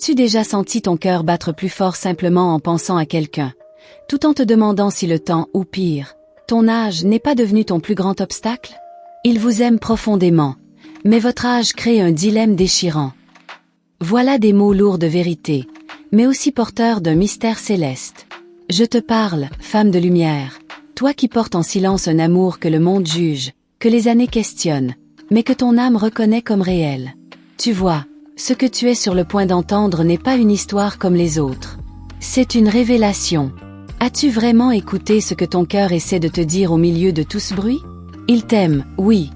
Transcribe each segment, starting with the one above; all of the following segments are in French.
As-tu déjà senti ton cœur battre plus fort simplement en pensant à quelqu'un, tout en te demandant si le temps, ou pire, ton âge n'est pas devenu ton plus grand obstacle? Il vous aime profondément, mais votre âge crée un dilemme déchirant. Voilà des mots lourds de vérité, mais aussi porteurs d'un mystère céleste. Je te parle, femme de lumière, toi qui portes en silence un amour que le monde juge, que les années questionnent, mais que ton âme reconnaît comme réel. Tu vois, ce que tu es sur le point d'entendre n'est pas une histoire comme les autres. C'est une révélation. As-tu vraiment écouté ce que ton cœur essaie de te dire au milieu de tout ce bruit? Il t'aime, oui.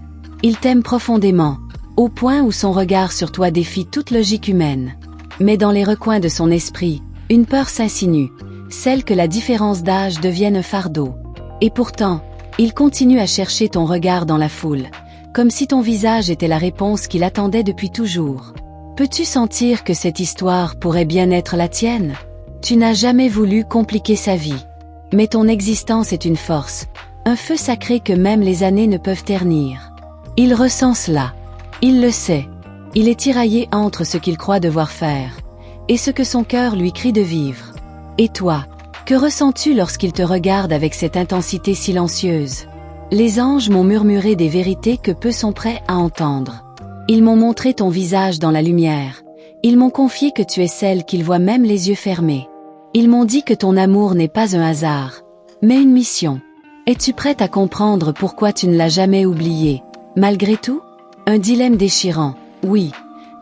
Il t'aime profondément, au point où son regard sur toi défie toute logique humaine. Mais dans les recoins de son esprit, une peur s'insinue, celle que la différence d'âge devienne un fardeau. Et pourtant, il continue à chercher ton regard dans la foule, comme si ton visage était la réponse qu'il attendait depuis toujours. Peux-tu sentir que cette histoire pourrait bien être la tienne? Tu n'as jamais voulu compliquer sa vie. Mais ton existence est une force, un feu sacré que même les années ne peuvent ternir. Il ressent cela. Il le sait. Il est tiraillé entre ce qu'il croit devoir faire, et ce que son cœur lui crie de vivre. Et toi, que ressens-tu lorsqu'il te regarde avec cette intensité silencieuse? Les anges m'ont murmuré des vérités que peu sont prêts à entendre. Ils m'ont montré ton visage dans la lumière. Ils m'ont confié que tu es celle qu'ils voient même les yeux fermés. Ils m'ont dit que ton amour n'est pas un hasard, mais une mission. Es-tu prête à comprendre pourquoi tu ne l'as jamais oublié? Malgré tout? Un dilemme déchirant, oui,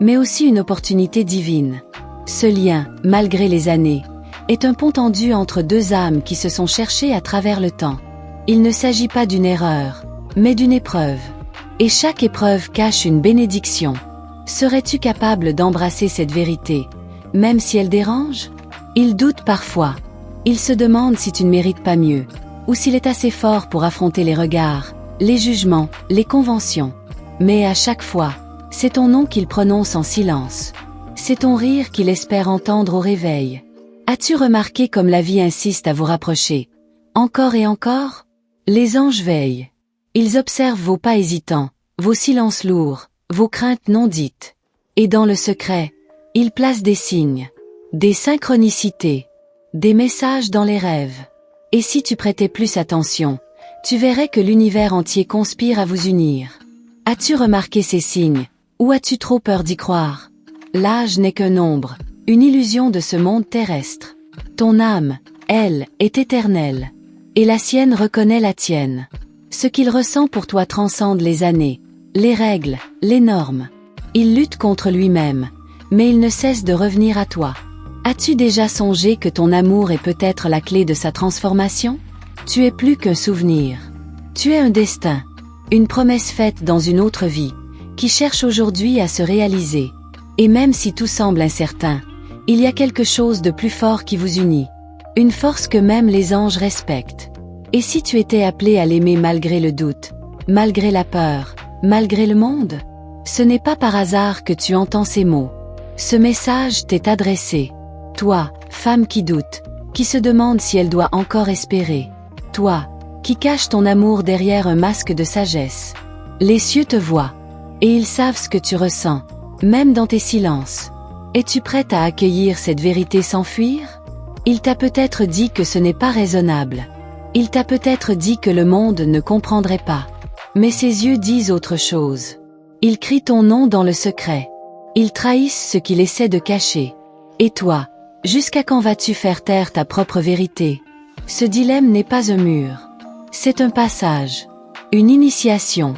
mais aussi une opportunité divine. Ce lien, malgré les années, est un pont tendu entre deux âmes qui se sont cherchées à travers le temps. Il ne s'agit pas d'une erreur, mais d'une épreuve. Et chaque épreuve cache une bénédiction. Serais-tu capable d'embrasser cette vérité, même si elle dérange? Il doute parfois. Il se demande si tu ne mérites pas mieux, ou s'il est assez fort pour affronter les regards, les jugements, les conventions. Mais à chaque fois, c'est ton nom qu'il prononce en silence. C'est ton rire qu'il espère entendre au réveil. As-tu remarqué comme la vie insiste à vous rapprocher? Encore et encore? Les anges veillent. Ils observent vos pas hésitants, vos silences lourds, vos craintes non dites. Et dans le secret, ils placent des signes, des synchronicités, des messages dans les rêves. Et si tu prêtais plus attention, tu verrais que l'univers entier conspire à vous unir. As-tu remarqué ces signes, ou as-tu trop peur d'y croire? L'âge n'est qu'un nombre, une illusion de ce monde terrestre. Ton âme, elle, est éternelle. Et la sienne reconnaît la tienne. Ce qu'il ressent pour toi transcende les années, les règles, les normes. Il lutte contre lui-même, mais il ne cesse de revenir à toi. As-tu déjà songé que ton amour est peut-être la clé de sa transformation? Tu es plus qu'un souvenir. Tu es un destin, une promesse faite dans une autre vie, qui cherche aujourd'hui à se réaliser. Et même si tout semble incertain, il y a quelque chose de plus fort qui vous unit. Une force que même les anges respectent. Et si tu étais appelé à l'aimer malgré le doute, malgré la peur, malgré le monde? Ce n'est pas par hasard que tu entends ces mots. Ce message t'est adressé. Toi, femme qui doute, qui se demande si elle doit encore espérer. Toi, qui cache ton amour derrière un masque de sagesse. Les cieux te voient, et ils savent ce que tu ressens, même dans tes silences. Es-tu prête à accueillir cette vérité sans fuir? Il t'a peut-être dit que ce n'est pas raisonnable. Il t'a peut-être dit que le monde ne comprendrait pas. Mais ses yeux disent autre chose. Ils crient ton nom dans le secret. Ils trahissent ce qu'il essaie de cacher. Et toi, jusqu'à quand vas-tu faire taire ta propre vérité? Ce dilemme n'est pas un mur. C'est un passage. Une initiation.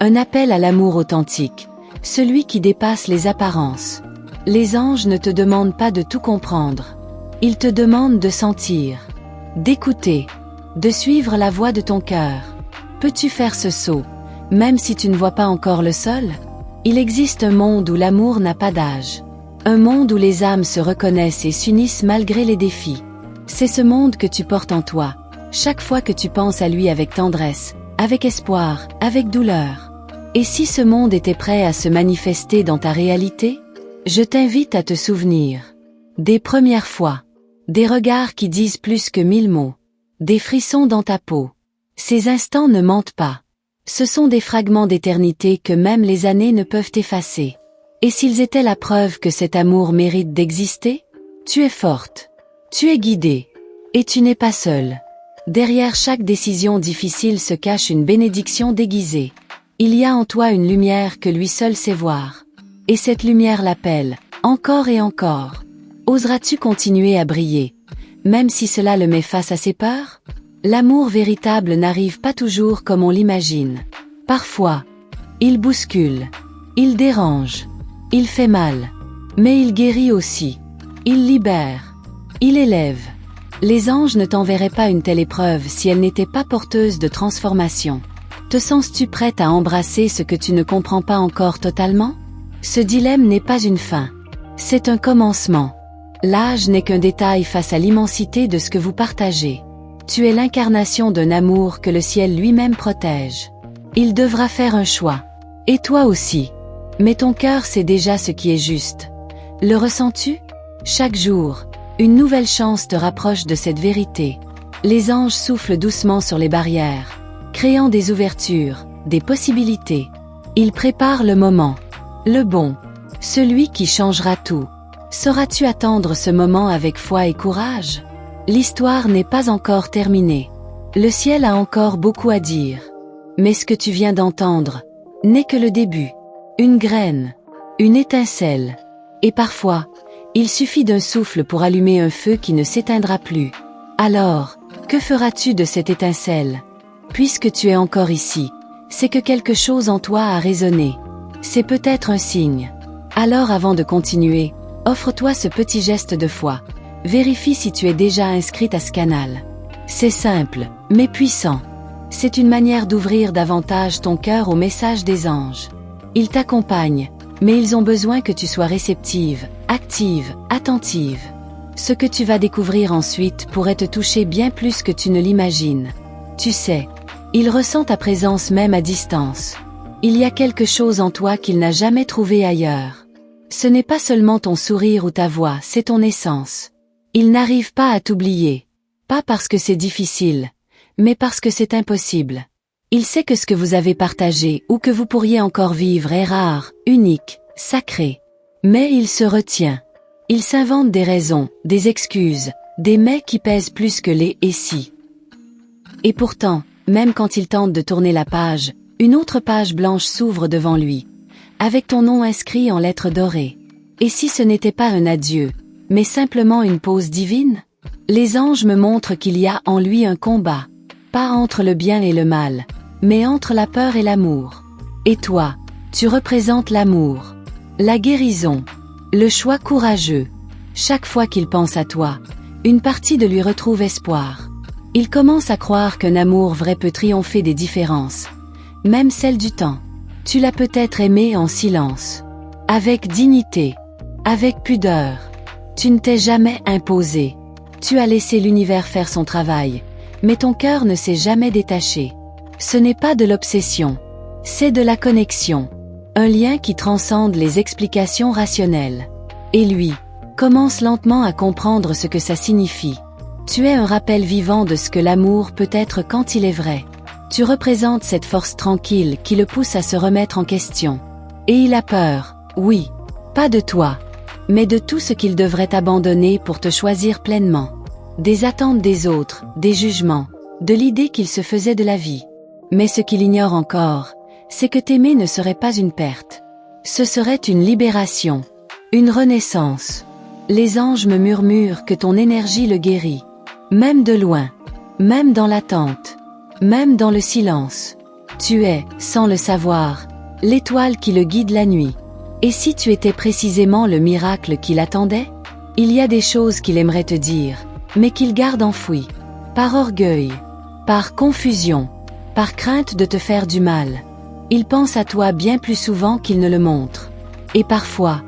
Un appel à l'amour authentique. Celui qui dépasse les apparences. Les anges ne te demandent pas de tout comprendre. Ils te demandent de sentir. D'écouter. De suivre la voie de ton cœur. Peux-tu faire ce saut, même si tu ne vois pas encore le sol? Il existe un monde où l'amour n'a pas d'âge. Un monde où les âmes se reconnaissent et s'unissent malgré les défis. C'est ce monde que tu portes en toi, chaque fois que tu penses à lui avec tendresse, avec espoir, avec douleur. Et si ce monde était prêt à se manifester dans ta réalité? Je t'invite à te souvenir. Des premières fois. Des regards qui disent plus que 1000 mots. Des frissons dans ta peau. Ces instants ne mentent pas. Ce sont des fragments d'éternité que même les années ne peuvent effacer. Et s'ils étaient la preuve que cet amour mérite d'exister? Tu es forte. Tu es guidée. Et tu n'es pas seule. Derrière chaque décision difficile se cache une bénédiction déguisée. Il y a en toi une lumière que lui seul sait voir. Et cette lumière l'appelle, encore et encore. Oseras-tu continuer à briller, même si cela le met face à ses peurs? L'amour véritable n'arrive pas toujours comme on l'imagine. Parfois, il bouscule, il dérange, il fait mal, mais il guérit aussi, il libère, il élève. Les anges ne t'enverraient pas une telle épreuve si elle n'était pas porteuse de transformation. Te sens-tu prête à embrasser ce que tu ne comprends pas encore totalement? Ce dilemme n'est pas une fin. C'est un commencement. L'âge n'est qu'un détail face à l'immensité de ce que vous partagez. Tu es l'incarnation d'un amour que le ciel lui-même protège. Il devra faire un choix. Et toi aussi. Mais ton cœur sait déjà ce qui est juste. Le ressens-tu? Chaque jour, une nouvelle chance te rapproche de cette vérité. Les anges soufflent doucement sur les barrières, créant des ouvertures, des possibilités. Ils préparent le moment. Le bon. Celui qui changera tout. Sauras-tu attendre ce moment avec foi et courage? L'histoire n'est pas encore terminée. Le ciel a encore beaucoup à dire. Mais ce que tu viens d'entendre n'est que le début. Une graine, une étincelle. Et parfois, il suffit d'un souffle pour allumer un feu qui ne s'éteindra plus. Alors, que feras-tu de cette étincelle? Puisque tu es encore ici, c'est que quelque chose en toi a résonné. C'est peut-être un signe. Alors avant de continuer, offre-toi ce petit geste de foi. Vérifie si tu es déjà inscrite à ce canal. C'est simple, mais puissant. C'est une manière d'ouvrir davantage ton cœur au message des anges. Ils t'accompagnent, mais ils ont besoin que tu sois réceptive, active, attentive. Ce que tu vas découvrir ensuite pourrait te toucher bien plus que tu ne l'imagines. Tu sais, il ressent ta présence même à distance. Il y a quelque chose en toi qu'il n'a jamais trouvé ailleurs. Ce n'est pas seulement ton sourire ou ta voix, c'est ton essence. Il n'arrive pas à t'oublier. Pas parce que c'est difficile, mais parce que c'est impossible. Il sait que ce que vous avez partagé ou que vous pourriez encore vivre est rare, unique, sacré. Mais il se retient. Il s'invente des raisons, des excuses, des mais qui pèsent plus que les « et si ». Et pourtant, même quand il tente de tourner la page, une autre page blanche s'ouvre devant lui, avec ton nom inscrit en lettres dorées. Et si ce n'était pas un adieu, mais simplement une pause divine? Les anges me montrent qu'il y a en lui un combat, pas entre le bien et le mal, mais entre la peur et l'amour. Et toi, tu représentes l'amour, la guérison, le choix courageux. Chaque fois qu'il pense à toi, une partie de lui retrouve espoir. Il commence à croire qu'un amour vrai peut triompher des différences, même celles du temps. Tu l'as peut-être aimé en silence, avec dignité, avec pudeur. Tu ne t'es jamais imposé. Tu as laissé l'univers faire son travail, mais ton cœur ne s'est jamais détaché. Ce n'est pas de l'obsession, c'est de la connexion. Un lien qui transcende les explications rationnelles. Et lui, commence lentement à comprendre ce que ça signifie. Tu es un rappel vivant de ce que l'amour peut être quand il est vrai. Tu représentes cette force tranquille qui le pousse à se remettre en question. Et il a peur, oui, pas de toi, mais de tout ce qu'il devrait abandonner pour te choisir pleinement. Des attentes des autres, des jugements, de l'idée qu'il se faisait de la vie. Mais ce qu'il ignore encore, c'est que t'aimer ne serait pas une perte. Ce serait une libération, une renaissance. Les anges me murmurent que ton énergie le guérit. Même de loin, même dans l'attente, même dans le silence. Tu es, sans le savoir, l'étoile qui le guide la nuit. Et si tu étais précisément le miracle qu'il attendait? Il y a des choses qu'il aimerait te dire, mais qu'il garde enfouies. Par orgueil, par confusion, par crainte de te faire du mal. Il pense à toi bien plus souvent qu'il ne le montre. Et parfois,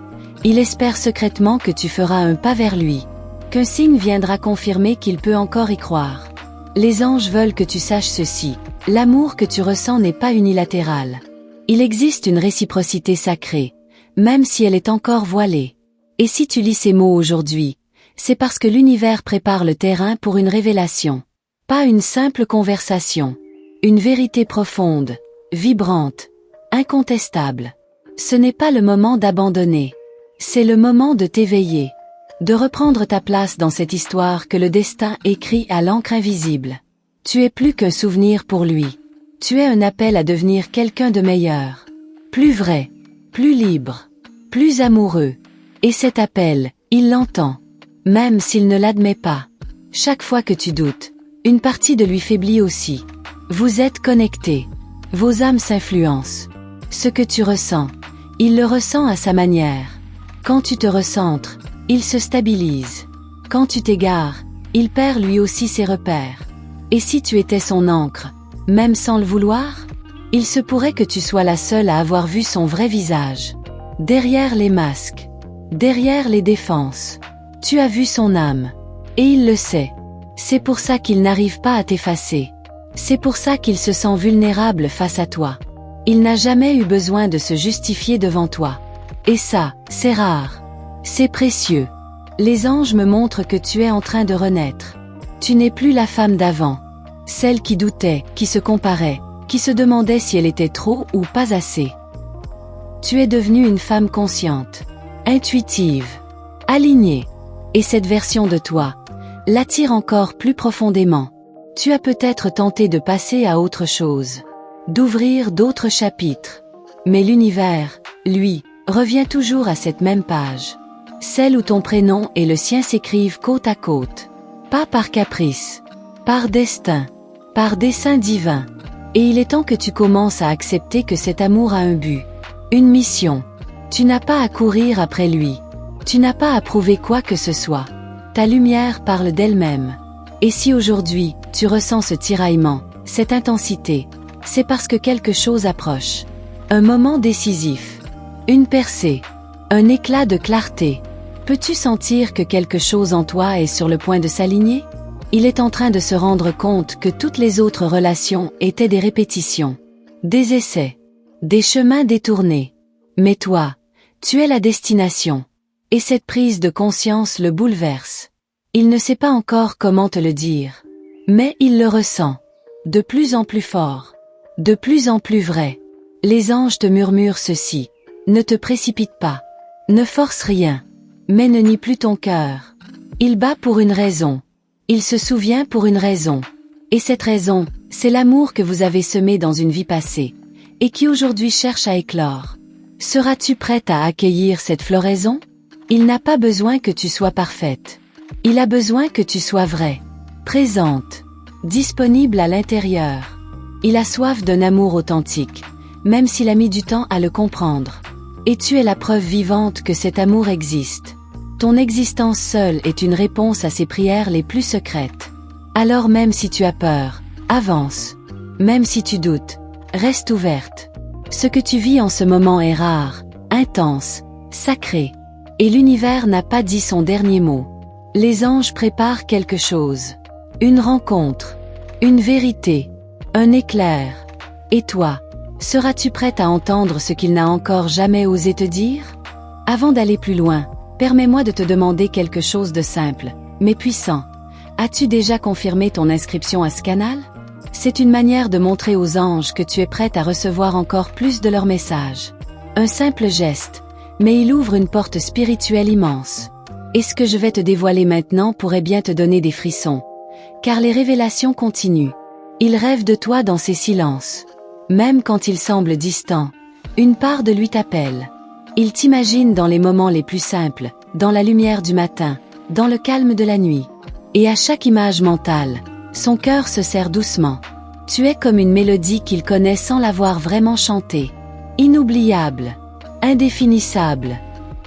il espère secrètement que tu feras un pas vers lui, qu'un signe viendra confirmer qu'il peut encore y croire. Les anges veulent que tu saches ceci, l'amour que tu ressens n'est pas unilatéral. Il existe une réciprocité sacrée, même si elle est encore voilée. Et si tu lis ces mots aujourd'hui, c'est parce que l'univers prépare le terrain pour une révélation. Pas une simple conversation. Une vérité profonde, vibrante, incontestable. Ce n'est pas le moment d'abandonner. C'est le moment de t'éveiller. De reprendre ta place dans cette histoire que le destin écrit à l'encre invisible. Tu es plus qu'un souvenir pour lui. Tu es un appel à devenir quelqu'un de meilleur. Plus vrai, plus libre, plus amoureux. Et cet appel, il l'entend. Même s'il ne l'admet pas. Chaque fois que tu doutes, une partie de lui faiblit aussi. Vous êtes connectés. Vos âmes s'influencent. Ce que tu ressens, il le ressent à sa manière. Quand tu te recentres, il se stabilise. Quand tu t'égares, il perd lui aussi ses repères. Et si tu étais son encre, même sans le vouloir, il se pourrait que tu sois la seule à avoir vu son vrai visage. Derrière les masques, derrière les défenses, tu as vu son âme. Et il le sait. C'est pour ça qu'il n'arrive pas à t'effacer. C'est pour ça qu'il se sent vulnérable face à toi. Il n'a jamais eu besoin de se justifier devant toi. Et ça, c'est rare. C'est précieux. Les anges me montrent que tu es en train de renaître. Tu n'es plus la femme d'avant. Celle qui doutait, qui se comparait, qui se demandait si elle était trop ou pas assez. Tu es devenue une femme consciente, intuitive, alignée. Et cette version de toi l'attire encore plus profondément. Tu as peut-être tenté de passer à autre chose, d'ouvrir d'autres chapitres. Mais l'univers, lui, revient toujours à cette même page. Celle où ton prénom et le sien s'écrivent côte à côte. Pas par caprice, par destin, par dessein divin. Et il est temps que tu commences à accepter que cet amour a un but, une mission. Tu n'as pas à courir après lui. Tu n'as pas à prouver quoi que ce soit. Ta lumière parle d'elle-même. Et si aujourd'hui, tu ressens ce tiraillement, cette intensité, c'est parce que quelque chose approche. Un moment décisif. Une percée. Un éclat de clarté. Peux-tu sentir que quelque chose en toi est sur le point de s'aligner? Il est en train de se rendre compte que toutes les autres relations étaient des répétitions. Des essais. Des chemins détournés. Mais toi, tu es la destination. Et cette prise de conscience le bouleverse. Il ne sait pas encore comment te le dire. Mais il le ressent. De plus en plus fort. De plus en plus vrai. Les anges te murmurent ceci. Ne te précipite pas. Ne force rien. Mais ne nie plus ton cœur. Il bat pour une raison. Il se souvient pour une raison. Et cette raison, c'est l'amour que vous avez semé dans une vie passée. Et qui aujourd'hui cherche à éclore. Seras-tu prête à accueillir cette floraison? Il n'a pas besoin que tu sois parfaite. Il a besoin que tu sois vraie, présente, disponible à l'intérieur. Il a soif d'un amour authentique, même s'il a mis du temps à le comprendre. Et tu es la preuve vivante que cet amour existe. Ton existence seule est une réponse à ses prières les plus secrètes. Alors même si tu as peur, avance. Même si tu doutes, reste ouverte. Ce que tu vis en ce moment est rare, intense, sacré. Et l'univers n'a pas dit son dernier mot. Les anges préparent quelque chose. Une rencontre. Une vérité. Un éclair. Et toi, seras-tu prête à entendre ce qu'il n'a encore jamais osé te dire? Avant d'aller plus loin, permets-moi de te demander quelque chose de simple, mais puissant. As-tu déjà confirmé ton inscription à ce canal? C'est une manière de montrer aux anges que tu es prête à recevoir encore plus de leurs messages. Un simple geste, mais il ouvre une porte spirituelle immense. Et ce que je vais te dévoiler maintenant pourrait bien te donner des frissons. Car les révélations continuent. Il rêve de toi dans ses silences. Même quand il semble distant, une part de lui t'appelle. Il t'imagine dans les moments les plus simples, dans la lumière du matin, dans le calme de la nuit. Et à chaque image mentale, son cœur se serre doucement. Tu es comme une mélodie qu'il connaît sans l'avoir vraiment chantée. Inoubliable. Indéfinissable.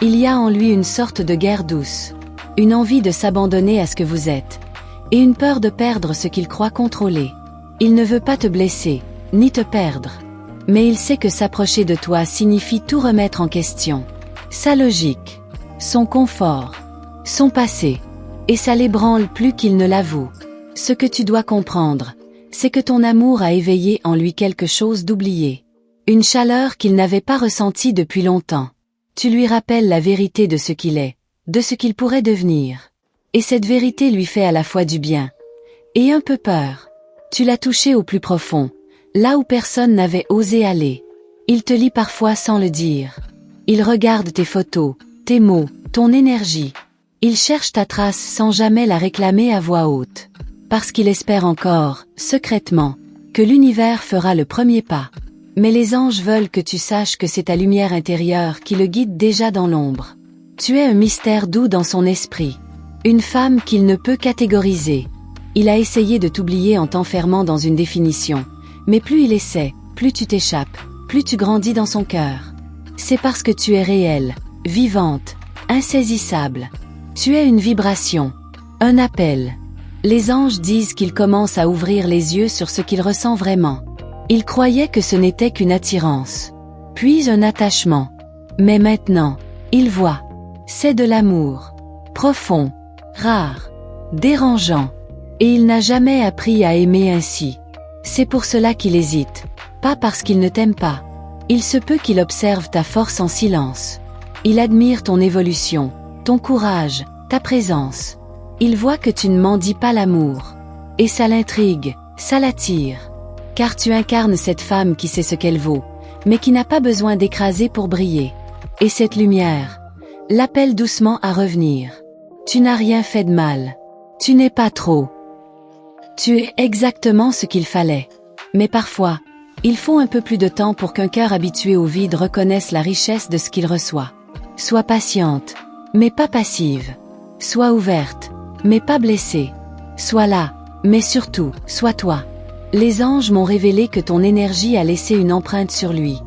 Il y a en lui une sorte de guerre douce. Une envie de s'abandonner à ce que vous êtes. Et une peur de perdre ce qu'il croit contrôler. Il ne veut pas te blesser, ni te perdre. Mais il sait que s'approcher de toi signifie tout remettre en question. Sa logique, son confort, son passé. Et ça l'ébranle plus qu'il ne l'avoue. Ce que tu dois comprendre, c'est que ton amour a éveillé en lui quelque chose d'oublié. Une chaleur qu'il n'avait pas ressentie depuis longtemps. Tu lui rappelles la vérité de ce qu'il est, de ce qu'il pourrait devenir. Et cette vérité lui fait à la fois du bien et un peu peur. Tu l'as touché au plus profond, là où personne n'avait osé aller. Il te lit parfois sans le dire. Il regarde tes photos, tes mots, ton énergie. Il cherche ta trace sans jamais la réclamer à voix haute. Parce qu'il espère encore, secrètement, que l'univers fera le premier pas. Mais les anges veulent que tu saches que c'est ta lumière intérieure qui le guide déjà dans l'ombre. Tu es un mystère doux dans son esprit. Une femme qu'il ne peut catégoriser. Il a essayé de t'oublier en t'enfermant dans une définition. Mais plus il essaie, plus tu t'échappes, plus tu grandis dans son cœur. C'est parce que tu es réelle, vivante, insaisissable. Tu es une vibration, un appel. Les anges disent qu'il commence à ouvrir les yeux sur ce qu'il ressent vraiment. Il croyait que ce n'était qu'une attirance, puis un attachement. Mais maintenant, il voit. C'est de l'amour. Profond, rare, dérangeant. Et il n'a jamais appris à aimer ainsi. C'est pour cela qu'il hésite, pas parce qu'il ne t'aime pas. Il se peut qu'il observe ta force en silence. Il admire ton évolution, ton courage, ta présence. Il voit que tu ne mendis pas l'amour. Et ça l'intrigue, ça l'attire. Car tu incarnes cette femme qui sait ce qu'elle vaut, mais qui n'a pas besoin d'écraser pour briller. Et cette lumière l'appelle doucement à revenir. Tu n'as rien fait de mal. Tu n'es pas trop. Tu es exactement ce qu'il fallait. Mais parfois, il faut un peu plus de temps pour qu'un cœur habitué au vide reconnaisse la richesse de ce qu'il reçoit. Sois patiente, mais pas passive. Sois ouverte, mais pas blessée. Sois là, mais surtout, sois toi. Les anges m'ont révélé que ton énergie a laissé une empreinte sur lui.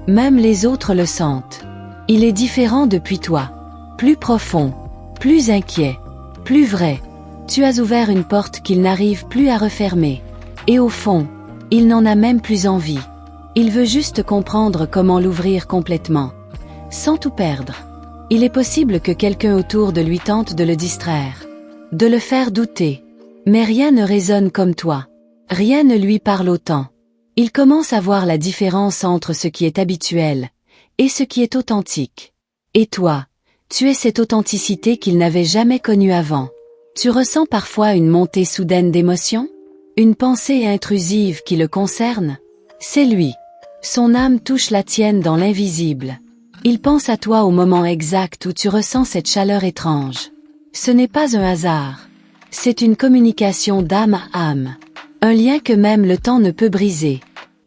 Même les autres le sentent. Il est différent depuis toi. Plus profond, plus inquiet, plus vrai. Tu as ouvert une porte qu'il n'arrive plus à refermer. Et au fond, il n'en a même plus envie. Il veut juste comprendre comment l'ouvrir complètement. Sans tout perdre. Il est possible que quelqu'un autour de lui tente de le distraire. De le faire douter. Mais rien ne résonne comme toi. Rien ne lui parle autant. Il commence à voir la différence entre ce qui est habituel et ce qui est authentique. Et toi, tu es cette authenticité qu'il n'avait jamais connue avant. Tu ressens parfois une montée soudaine d'émotions? Une pensée intrusive qui le concerne? C'est lui. Son âme touche la tienne dans l'invisible. Il pense à toi au moment exact où tu ressens cette chaleur étrange. Ce n'est pas un hasard. C'est une communication d'âme à âme. Un lien que même le temps ne peut briser.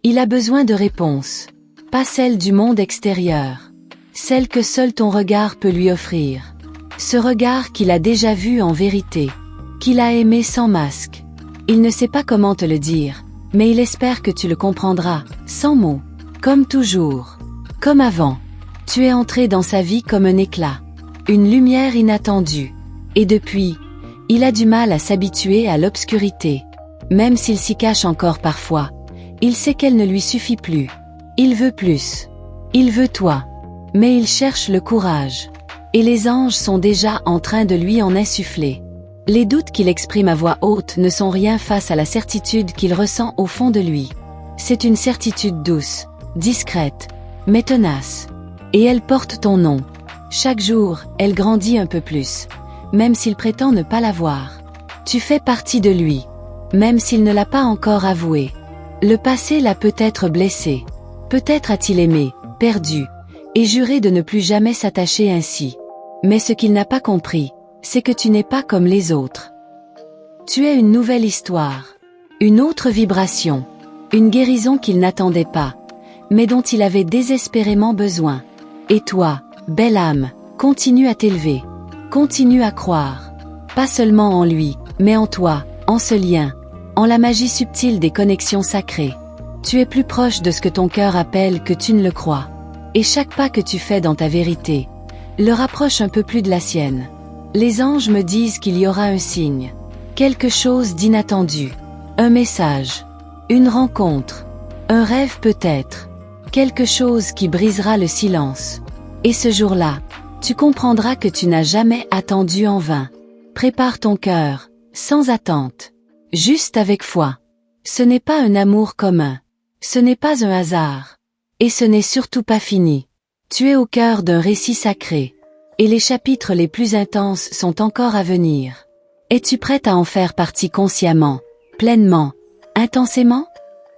Il a besoin de réponses. Pas celles du monde extérieur. Celles que seul ton regard peut lui offrir. Ce regard qu'il a déjà vu en vérité. Qu'il a aimé sans masque. Il ne sait pas comment te le dire, mais il espère que tu le comprendras, sans mots. Comme toujours. Comme avant. Tu es entré dans sa vie comme un éclat. Une lumière inattendue. Et depuis, il a du mal à s'habituer à l'obscurité. Même s'il s'y cache encore parfois, il sait qu'elle ne lui suffit plus. Il veut plus. Il veut toi. Mais il cherche le courage. Et les anges sont déjà en train de lui en insuffler. Les doutes qu'il exprime à voix haute ne sont rien face à la certitude qu'il ressent au fond de lui. C'est une certitude douce, discrète, mais tenace. Et elle porte ton nom. Chaque jour, elle grandit un peu plus. Même s'il prétend ne pas la voir. Tu fais partie de lui. Même s'il ne l'a pas encore avoué. Le passé l'a peut-être blessé. Peut-être a-t-il aimé, perdu, et juré de ne plus jamais s'attacher ainsi. Mais ce qu'il n'a pas compris, c'est que tu n'es pas comme les autres. Tu es une nouvelle histoire. Une autre vibration. Une guérison qu'il n'attendait pas, mais dont il avait désespérément besoin. Et toi, belle âme, continue à t'élever. Continue à croire. Pas seulement en lui, mais en toi, en ce lien, en la magie subtile des connexions sacrées. Tu es plus proche de ce que ton cœur appelle que tu ne le crois. Et chaque pas que tu fais dans ta vérité, le rapproche un peu plus de la sienne. Les anges me disent qu'il y aura un signe. Quelque chose d'inattendu. Un message. Une rencontre. Un rêve peut-être. Quelque chose qui brisera le silence. Et ce jour-là, tu comprendras que tu n'as jamais attendu en vain. Prépare ton cœur, sans attente. Juste avec foi. Ce n'est pas un amour commun. Ce n'est pas un hasard. Et ce n'est surtout pas fini. Tu es au cœur d'un récit sacré. Et les chapitres les plus intenses sont encore à venir. Es-tu prête à en faire partie consciemment, pleinement, intensément?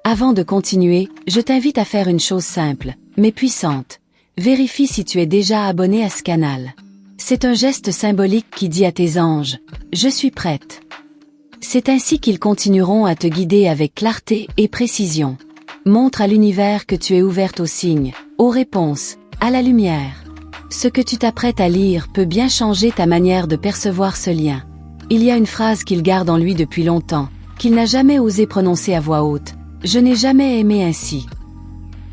Avant de continuer, je t'invite à faire une chose simple. mais puissante. Vérifie si tu es déjà abonné à ce canal. C'est un geste symbolique qui dit à tes anges « Je suis prête ». C'est ainsi qu'ils continueront à te guider avec clarté et précision. Montre à l'univers que tu es ouverte aux signes, aux réponses, à la lumière. Ce que tu t'apprêtes à lire peut bien changer ta manière de percevoir ce lien. Il y a une phrase qu'il garde en lui depuis longtemps, qu'il n'a jamais osé prononcer à voix haute. « Je n'ai jamais aimé ainsi ».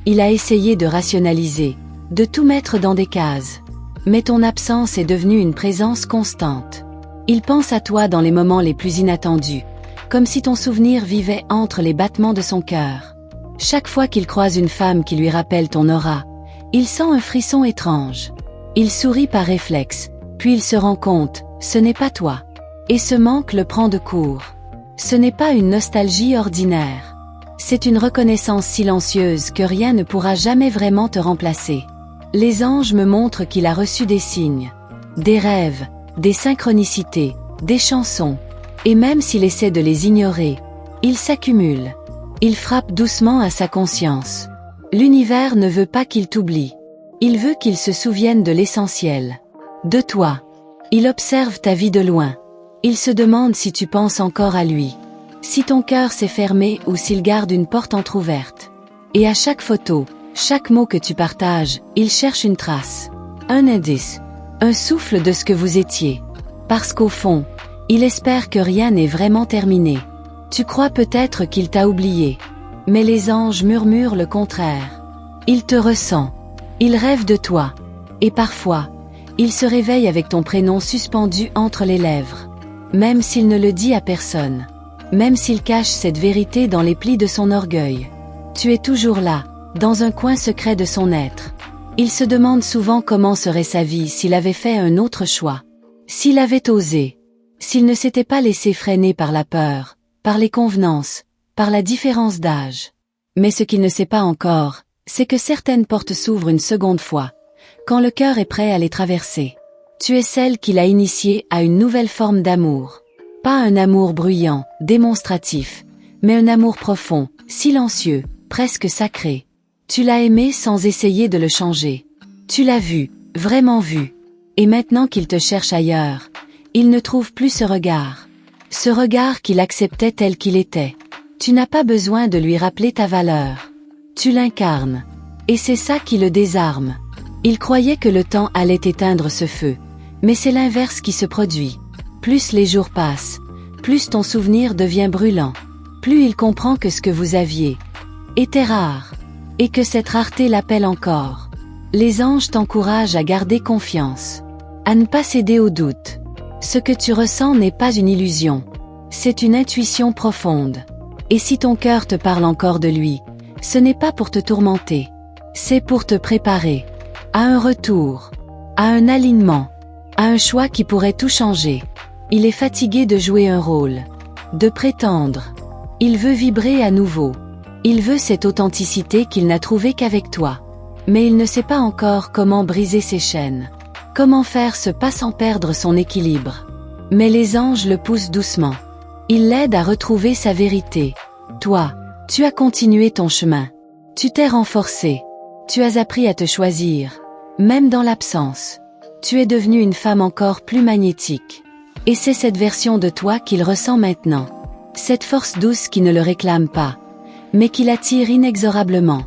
Il a essayé de rationaliser, de tout mettre dans des cases. Mais ton absence est devenue une présence constante. Il pense à toi dans les moments les plus inattendus, comme si ton souvenir vivait entre les battements de son cœur. Chaque fois qu'il croise une femme qui lui rappelle ton aura, il sent un frisson étrange. Il sourit par réflexe, puis il se rend compte, ce n'est pas toi. Et ce manque le prend de court. Ce n'est pas une nostalgie ordinaire. C'est une reconnaissance silencieuse que rien ne pourra jamais vraiment te remplacer. Les anges me montrent qu'il a reçu des signes, des rêves, des synchronicités, des chansons. Et même s'il essaie de les ignorer, ils s'accumulent. Il frappe doucement à sa conscience. L'univers ne veut pas qu'il t'oublie. Il veut qu'il se souvienne de l'essentiel. De toi. Il observe ta vie de loin. Il se demande si tu penses encore à lui. Si ton cœur s'est fermé ou s'il garde une porte entr'ouverte. Et à chaque photo, chaque mot que tu partages, il cherche une trace. Un indice. Un souffle de ce que vous étiez. Parce qu'au fond, il espère que rien n'est vraiment terminé. Tu crois peut-être qu'il t'a oublié. Mais les anges murmurent le contraire. Il te ressent. Il rêve de toi. Et parfois, il se réveille avec ton prénom suspendu entre les lèvres. Même s'il ne le dit à personne. Même s'il cache cette vérité dans les plis de son orgueil. Tu es toujours là, dans un coin secret de son être. Il se demande souvent comment serait sa vie s'il avait fait un autre choix. S'il avait osé. S'il ne s'était pas laissé freiner par la peur, par les convenances, par la différence d'âge. Mais ce qu'il ne sait pas encore, c'est que certaines portes s'ouvrent une seconde fois, quand le cœur est prêt à les traverser. Tu es celle qu'il a initiée à une nouvelle forme d'amour. Pas un amour bruyant, démonstratif, mais un amour profond, silencieux, presque sacré. Tu l'as aimé sans essayer de le changer. Tu l'as vu, vraiment vu. Et maintenant qu'il te cherche ailleurs, il ne trouve plus ce regard. Ce regard qu'il acceptait tel qu'il était. Tu n'as pas besoin de lui rappeler ta valeur. Tu l'incarnes. Et c'est ça qui le désarme. Il croyait que le temps allait éteindre ce feu. Mais c'est l'inverse qui se produit. Plus les jours passent, plus ton souvenir devient brûlant. Plus il comprend que ce que vous aviez était rare. Et que cette rareté l'appelle encore. Les anges t'encouragent à garder confiance. À ne pas céder au doute. Ce que tu ressens n'est pas une illusion. C'est une intuition profonde. Et si ton cœur te parle encore de lui, ce n'est pas pour te tourmenter. C'est pour te préparer. À un retour. À un alignement. À un choix qui pourrait tout changer. Il est fatigué de jouer un rôle. De prétendre. Il veut vibrer à nouveau. Il veut cette authenticité qu'il n'a trouvée qu'avec toi. Mais il ne sait pas encore comment briser ses chaînes. Comment faire ce pas sans perdre son équilibre. Mais les anges le poussent doucement. Ils l'aident à retrouver sa vérité. Toi, tu as continué ton chemin. Tu t'es renforcé. Tu as appris à te choisir. Même dans l'absence. Tu es devenue une femme encore plus magnétique. Et c'est cette version de toi qu'il ressent maintenant. Cette force douce qui ne le réclame pas. Mais qui l'attire inexorablement.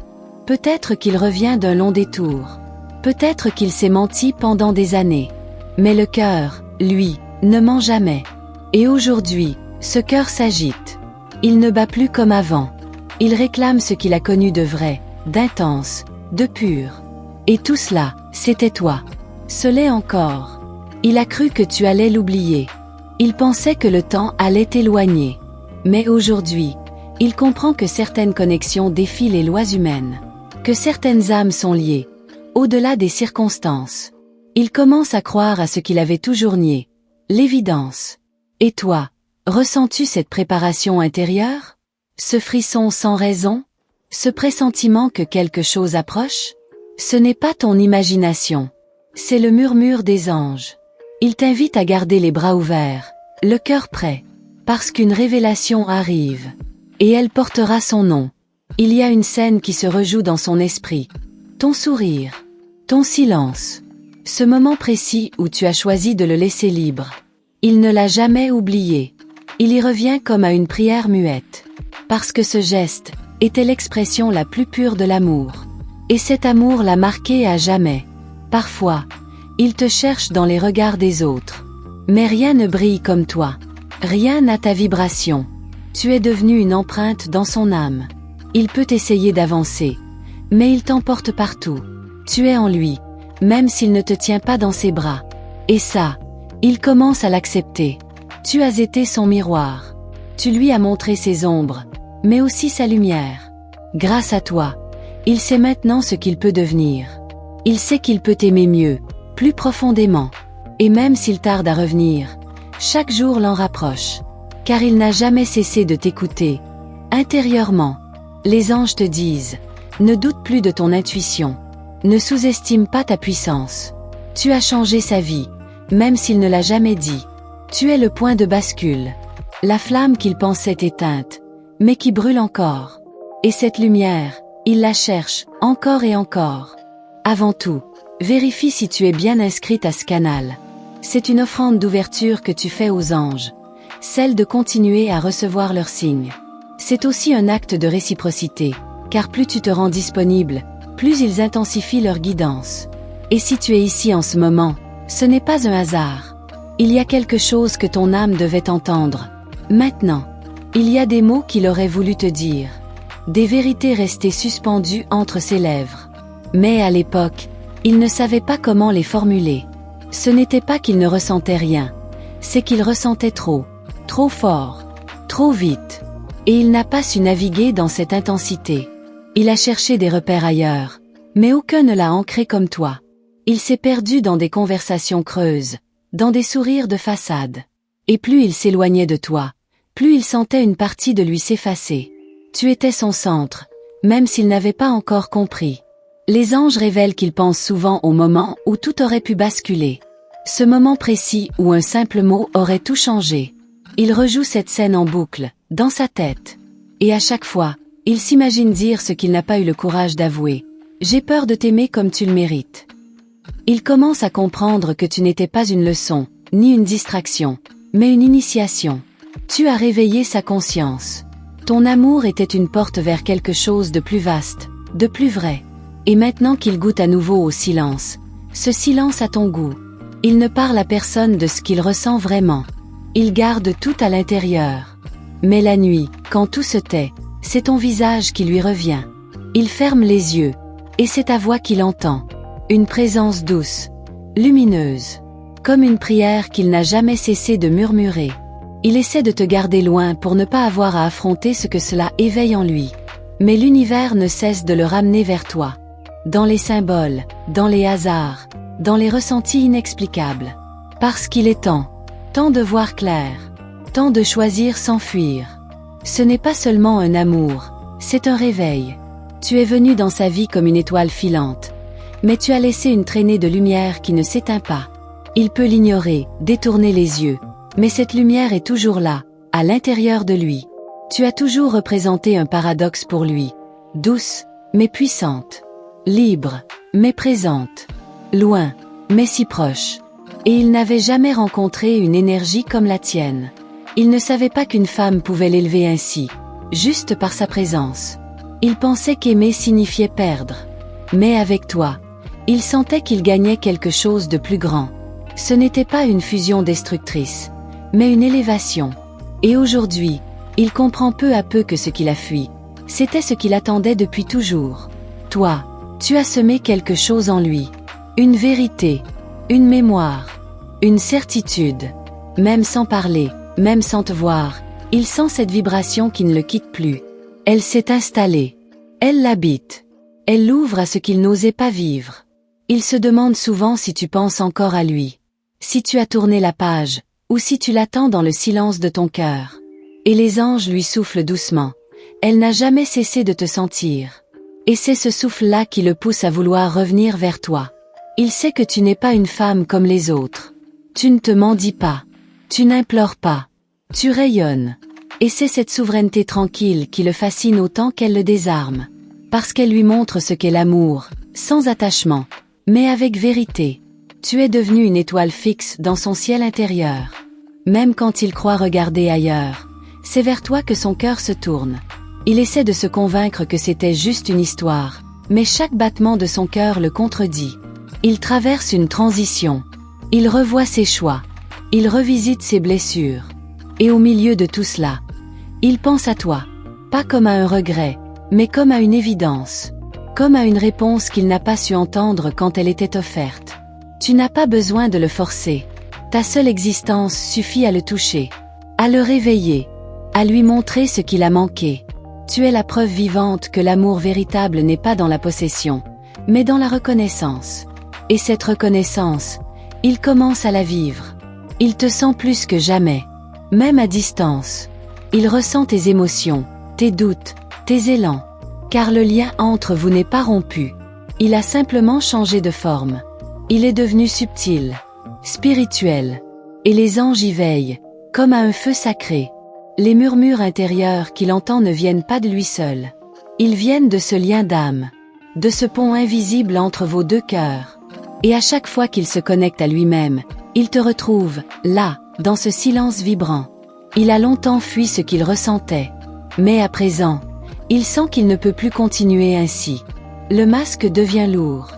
Peut-être qu'il revient d'un long détour. Peut-être qu'il s'est menti pendant des années. Mais le cœur, lui, ne ment jamais. Et aujourd'hui, ce cœur s'agite. Il ne bat plus comme avant. Il réclame ce qu'il a connu de vrai, d'intense, de pur. Et tout cela, c'était toi. Ce l'est encore. Il a cru que tu allais l'oublier. Il pensait que le temps allait t'éloigner. Mais aujourd'hui, il comprend que certaines connexions défient les lois humaines. Que certaines âmes sont liées, au-delà des circonstances. Il commence à croire à ce qu'il avait toujours nié. L'évidence. Et toi, ressens-tu cette préparation intérieure? Ce frisson sans raison? Ce pressentiment que quelque chose approche? Ce n'est pas ton imagination. C'est le murmure des anges. Il t'invite à garder les bras ouverts, le cœur prêt. Parce qu'une révélation arrive. Et elle portera son nom. Il y a une scène qui se rejoue dans son esprit. ton sourire, ton silence. Ce moment précis où tu as choisi de le laisser libre. Il ne l'a jamais oublié. Il y revient comme à une prière muette. Parce que ce geste était l'expression la plus pure de l'amour. Et cet amour l'a marqué à jamais. Parfois, il te cherche dans les regards des autres. Mais rien ne brille comme toi. Rien n'a ta vibration. Tu es devenu une empreinte dans son âme. Il peut essayer d'avancer. Mais il t'emporte partout. Tu es en lui, même s'il ne te tient pas dans ses bras. Et ça, il commence à l'accepter. Tu as été son miroir. Tu lui as montré ses ombres, mais aussi sa lumière. Grâce à toi, il sait maintenant ce qu'il peut devenir. Il sait qu'il peut t'aimer mieux, plus profondément. Et même s'il tarde à revenir, chaque jour l'en rapproche. Car il n'a jamais cessé de t'écouter. Intérieurement, les anges te disent, ne doute plus de ton intuition. Ne sous-estime pas ta puissance. Tu as changé sa vie, même s'il ne l'a jamais dit. Tu es le point de bascule. La flamme qu'il pensait éteinte, mais qui brûle encore. Et cette lumière, il la cherche, encore et encore. Avant tout, vérifie si tu es bien inscrite à ce canal. C'est une offrande d'ouverture que tu fais aux anges. Celle de continuer à recevoir leurs signes. C'est aussi un acte de réciprocité, car plus tu te rends disponible, plus ils intensifient leur guidance. Et si tu es ici en ce moment, ce n'est pas un hasard. Il y a quelque chose que ton âme devait entendre. Maintenant, il y a des mots qu'il aurait voulu te dire. Des vérités restées suspendues entre ses lèvres. Mais à l'époque, il ne savait pas comment les formuler. Ce n'était pas qu'il ne ressentait rien. C'est qu'il ressentait trop fort, trop vite. Et il n'a pas su naviguer dans cette intensité. Il a cherché des repères ailleurs, mais aucun ne l'a ancré comme toi. Il s'est perdu dans des conversations creuses, dans des sourires de façade. Et plus il s'éloignait de toi, plus il sentait une partie de lui s'effacer. Tu étais son centre, même s'il n'avait pas encore compris. Les anges révèlent qu'ils pensent souvent au moment où tout aurait pu basculer. Ce moment précis où un simple mot aurait tout changé. Il rejoue cette scène en boucle, dans sa tête. Et à chaque fois, il s'imagine dire ce qu'il n'a pas eu le courage d'avouer. J'ai peur de t'aimer comme tu le mérites. Il commence à comprendre que tu n'étais pas une leçon, ni une distraction, mais une initiation. Tu as réveillé sa conscience. Ton amour était une porte vers quelque chose de plus vaste, de plus vrai. Et maintenant qu'il goûte à nouveau au silence, ce silence a ton goût. Il ne parle à personne de ce qu'il ressent vraiment. Il garde tout à l'intérieur. Mais la nuit, quand tout se tait, c'est ton visage qui lui revient. Il ferme les yeux, et c'est ta voix qu'il entend. Une présence douce, lumineuse, comme une prière qu'il n'a jamais cessé de murmurer. Il essaie de te garder loin pour ne pas avoir à affronter ce que cela éveille en lui. Mais l'univers ne cesse de le ramener vers toi. Dans les symboles, dans les hasards, dans les ressentis inexplicables. Parce qu'il est temps de voir clair, temps de choisir sans fuir. Ce n'est pas seulement un amour, c'est un réveil. Tu es venu dans sa vie comme une étoile filante, mais tu as laissé une traînée de lumière qui ne s'éteint pas. Il peut l'ignorer, détourner les yeux, mais cette lumière est toujours là, à l'intérieur de lui. Tu as toujours représenté un paradoxe pour lui, douce, mais puissante, libre, mais présente, loin, mais si proche. Et il n'avait jamais rencontré une énergie comme la tienne. Il ne savait pas qu'une femme pouvait l'élever ainsi, juste par sa présence. Il pensait qu'aimer signifiait perdre. Mais avec toi, il sentait qu'il gagnait quelque chose de plus grand. Ce n'était pas une fusion destructrice, mais une élévation. Et aujourd'hui, il comprend peu à peu que ce qu'il a fui, c'était ce qu'il attendait depuis toujours. Toi, tu as semé quelque chose en lui. Une vérité, une mémoire, une certitude. Même sans parler, même sans te voir, il sent cette vibration qui ne le quitte plus. Elle s'est installée. Elle l'habite. Elle l'ouvre à ce qu'il n'osait pas vivre. Il se demande souvent si tu penses encore à lui. Si tu as tourné la page, ou si tu l'attends dans le silence de ton cœur. Et les anges lui soufflent doucement. Elle n'a jamais cessé de te sentir. Et c'est ce souffle-là qui le pousse à vouloir revenir vers toi. Il sait que tu n'es pas une femme comme les autres. Tu ne te mendis pas. Tu n'implores pas. Tu rayonnes. Et c'est cette souveraineté tranquille qui le fascine autant qu'elle le désarme. Parce qu'elle lui montre ce qu'est l'amour, sans attachement, mais avec vérité. Tu es devenu une étoile fixe dans son ciel intérieur. Même quand il croit regarder ailleurs, c'est vers toi que son cœur se tourne. Il essaie de se convaincre que c'était juste une histoire, mais chaque battement de son cœur le contredit. Il traverse une transition. Il revoit ses choix. Il revisite ses blessures. Et au milieu de tout cela, il pense à toi. Pas comme à un regret, mais comme à une évidence. Comme à une réponse qu'il n'a pas su entendre quand elle était offerte. Tu n'as pas besoin de le forcer. Ta seule existence suffit à le toucher, à le réveiller, à lui montrer ce qu'il a manqué. Tu es la preuve vivante que l'amour véritable n'est pas dans la possession, mais dans la reconnaissance. Et cette reconnaissance, il commence à la vivre. Il te sent plus que jamais, même à distance. Il ressent tes émotions, tes doutes, tes élans. Car le lien entre vous n'est pas rompu. Il a simplement changé de forme. Il est devenu subtil, spirituel. Et les anges y veillent, comme à un feu sacré. Les murmures intérieurs qu'il entend ne viennent pas de lui seul. Ils viennent de ce lien d'âme, de ce pont invisible entre vos deux cœurs. Et à chaque fois qu'il se connecte à lui-même, il te retrouve, là, dans ce silence vibrant. Il a longtemps fui ce qu'il ressentait. Mais à présent, il sent qu'il ne peut plus continuer ainsi. Le masque devient lourd.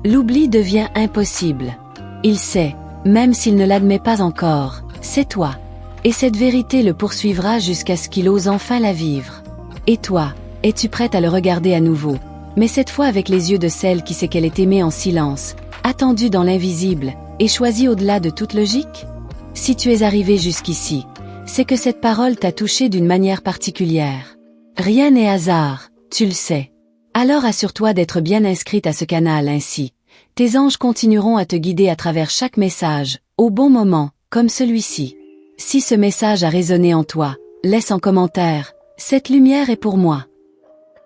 L'oubli devient impossible. Il sait, même s'il ne l'admet pas encore, c'est toi. Et cette vérité le poursuivra jusqu'à ce qu'il ose enfin la vivre. Et toi, es-tu prête à le regarder à nouveau, mais cette fois avec les yeux de celle qui sait qu'elle est aimée en silence, attendue dans l'invisible, et choisie au-delà de toute logique? Si tu es arrivé jusqu'ici, c'est que cette parole t'a touché d'une manière particulière. Rien n'est hasard, tu le sais. Alors assure-toi d'être bien inscrite à ce canal ainsi. Tes anges continueront à te guider à travers chaque message, au bon moment, comme celui-ci. Si ce message a résonné en toi, laisse en commentaire « Cette lumière est pour moi ».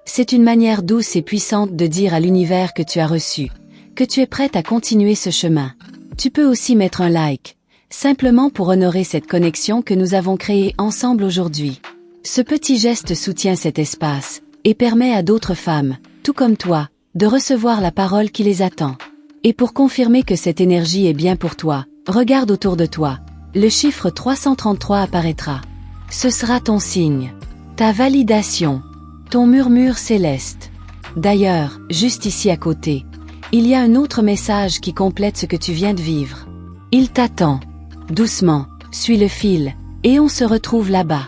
C'est une manière douce et puissante de dire à l'univers que tu as reçu, que tu es prête à continuer ce chemin. Tu peux aussi mettre un like, simplement pour honorer cette connexion que nous avons créée ensemble aujourd'hui. Ce petit geste soutient cet espace, et permet à d'autres femmes, tout comme toi, de recevoir la parole qui les attend. Et pour confirmer que cette énergie est bien pour toi, regarde autour de toi. Le chiffre 333 apparaîtra. Ce sera ton signe, ta validation, ton murmure céleste. D'ailleurs, juste ici à côté, il y a un autre message qui complète ce que tu viens de vivre. Il t'attend. Doucement, suis le fil, et on se retrouve là-bas.